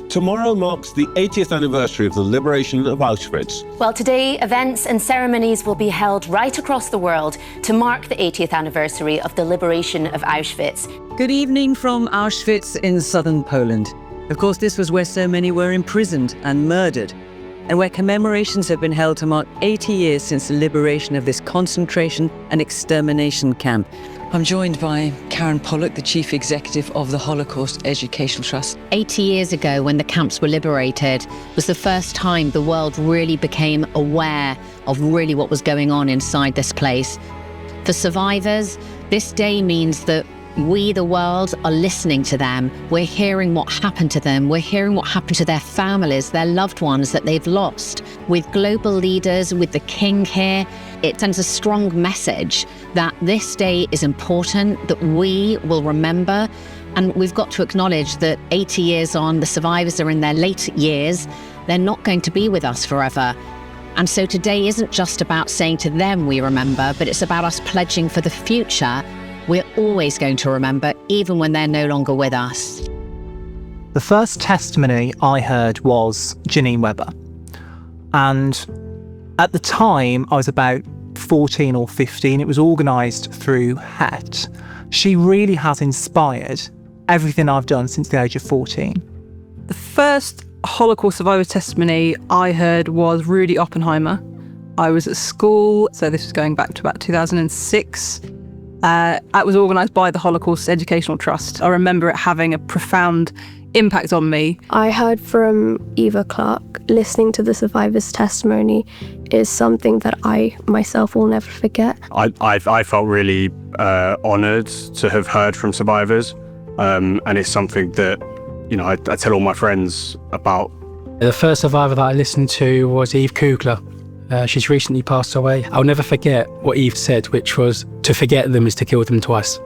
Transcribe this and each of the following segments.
Tomorrow marks the 80th anniversary of the liberation of Auschwitz. Well, today, events and ceremonies will be held right across the world to mark the 80th anniversary of the liberation of Auschwitz. Good evening from Auschwitz in southern Poland. Of course, this was where so many were imprisoned and murdered, and where commemorations have been held to mark 80 years since the liberation of this concentration and extermination camp. I'm joined by Karen Pollock, the Chief Executive of the Holocaust Educational Trust. 80 years ago, when the camps were liberated, was the first time the world really became aware of really what was going on inside this place. For survivors, this day means that we, the world, are listening to them. We're hearing what happened to them. We're hearing what happened to their families, their loved ones that they've lost. With global leaders, with the King here, it sends a strong message that this day is important, that we will remember. And we've got to acknowledge that 80 years on, the survivors are in their late years. They're not going to be with us forever. And so today isn't just about saying to them we remember, but it's about us pledging for the future. We're always going to remember, even when they're no longer with us. The first testimony I heard was Janine Webber. And at the time, I was about 14 or 15. It was organised through HET. She really has inspired everything I've done since the age of 14. The first Holocaust survivor testimony I heard was Rudy Oppenheimer. I was at school, so this was going back to about 2006. It was organised by the Holocaust Educational Trust. I remember it having a profound impact on me. I heard from Eva Clark. Listening to the survivor's testimony is something that I myself will never forget. I felt really honoured to have heard from survivors, and it's something that, you know, I tell all my friends about. The first survivor that I listened to was Eve Kugler. She's recently passed away. I'll never forget what Eve said, which was, to forget them is to kill them twice.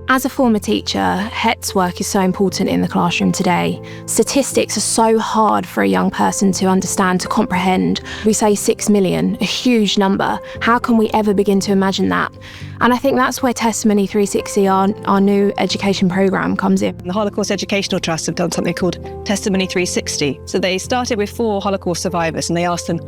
As a former teacher, HET's work is so important in the classroom today. Statistics are so hard for a young person to understand, to comprehend. We say 6 million, a huge number. How can we ever begin to imagine that? And I think that's where Testimony 360, our new education programme, comes in. The Holocaust Educational Trust have done something called Testimony 360. So they started with 4 Holocaust survivors and they asked them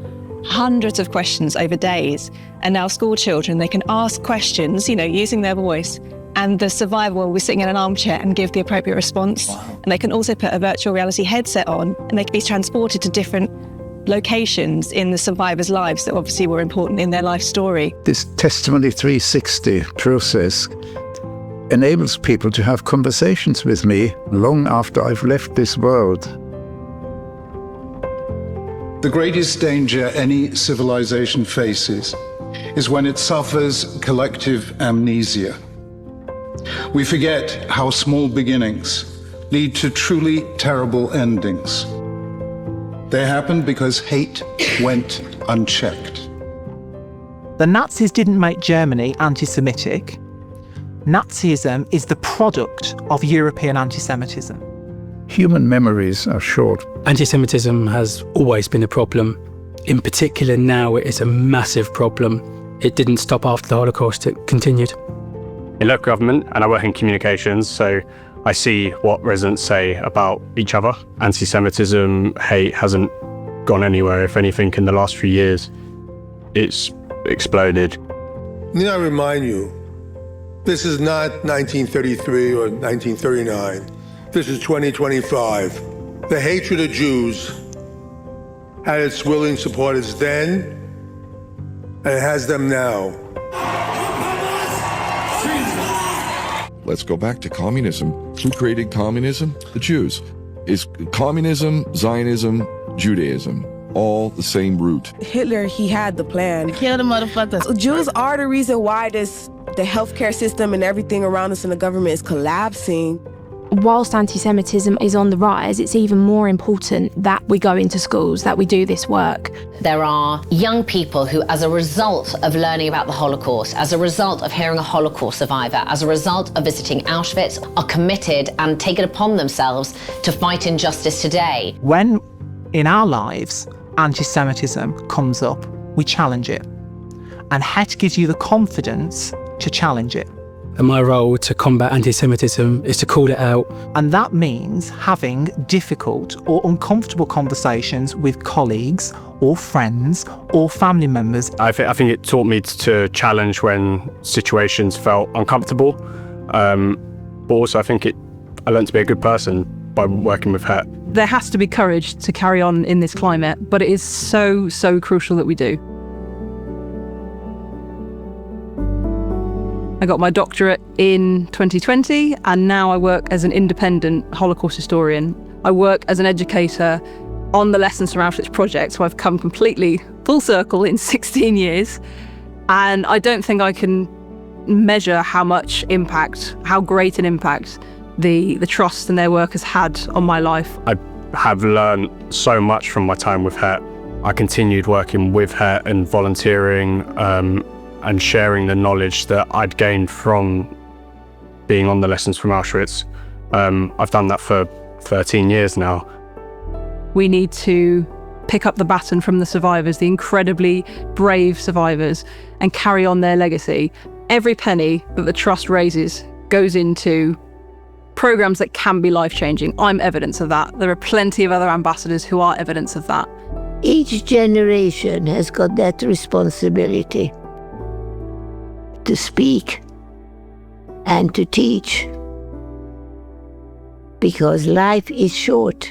hundreds of questions over days. And now school children, they can ask questions, using their voice. And the survivor will be sitting in an armchair and give the appropriate response. Wow. And they can also put a virtual reality headset on and they can be transported to different locations in the survivors' lives that obviously were important in their life story. This Testimony 360 process enables people to have conversations with me long after I've left this world. The greatest danger any civilization faces is when it suffers collective amnesia. We forget how small beginnings lead to truly terrible endings. They happened because hate went unchecked. The Nazis didn't make Germany anti-Semitic. Nazism is the product of European anti-Semitism. Human memories are short. Anti-Semitism has always been a problem. In particular, now it is a massive problem. It didn't stop after the Holocaust, it continued. In local government, and I work in communications, so I see what residents say about each other. Anti-Semitism, hate hasn't gone anywhere. If anything, in the last few years, it's exploded. Need I remind you, this is not 1933 or 1939. This is 2025. The hatred of Jews had its willing supporters then, and it has them now. Let's go back to communism. Who created communism? The Jews. Is communism, Zionism, Judaism all the same root? Hitler, he had the plan. Kill the motherfuckers. Jews are the reason why the healthcare system and everything around us in the government is collapsing. Whilst anti-Semitism is on the rise, it's even more important that we go into schools, that we do this work. There are young people who, as a result of learning about the Holocaust, as a result of hearing a Holocaust survivor, as a result of visiting Auschwitz, are committed and take it upon themselves to fight injustice today. When in our lives anti-Semitism comes up, we challenge it. And HET gives you the confidence to challenge it. And my role to combat anti-Semitism is to call it out. And that means having difficult or uncomfortable conversations with colleagues or friends or family members. I think it taught me to challenge when situations felt uncomfortable. But also I think I learned to be a good person by working with Het. There has to be courage to carry on in this climate, but it is so, so crucial that we do. I got my doctorate in 2020, and now I work as an independent Holocaust historian. I work as an educator on the Lessons from Auschwitz project, so I've come completely full circle in 16 years. And I don't think I can measure how great an impact the Trust and their work has had on my life. I have learned so much from my time with Het. I continued working with Het and volunteering and sharing the knowledge that I'd gained from being on the Lessons from Auschwitz. I've done that for 13 years now. We need to pick up the baton from the survivors, the incredibly brave survivors, and carry on their legacy. Every penny that the Trust raises goes into programs that can be life-changing. I'm evidence of that. There are plenty of other ambassadors who are evidence of that. Each generation has got that responsibility to speak and to teach, because life is short.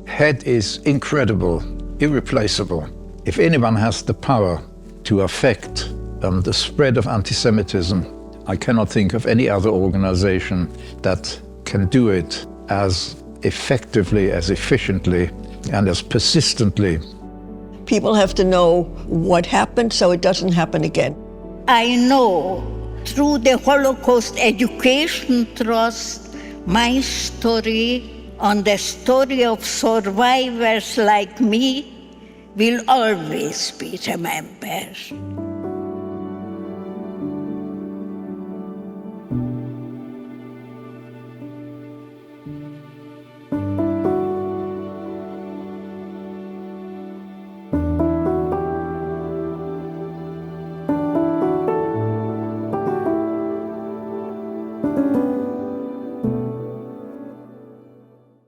Het is incredible, irreplaceable. If anyone has the power to affect the spread of anti-Semitism, I cannot think of any other organization that can do it as effectively, as efficiently, and as persistently. People have to know what happened so it doesn't happen again. I know through the Holocaust Education Trust, my story and the story of survivors like me will always be remembered.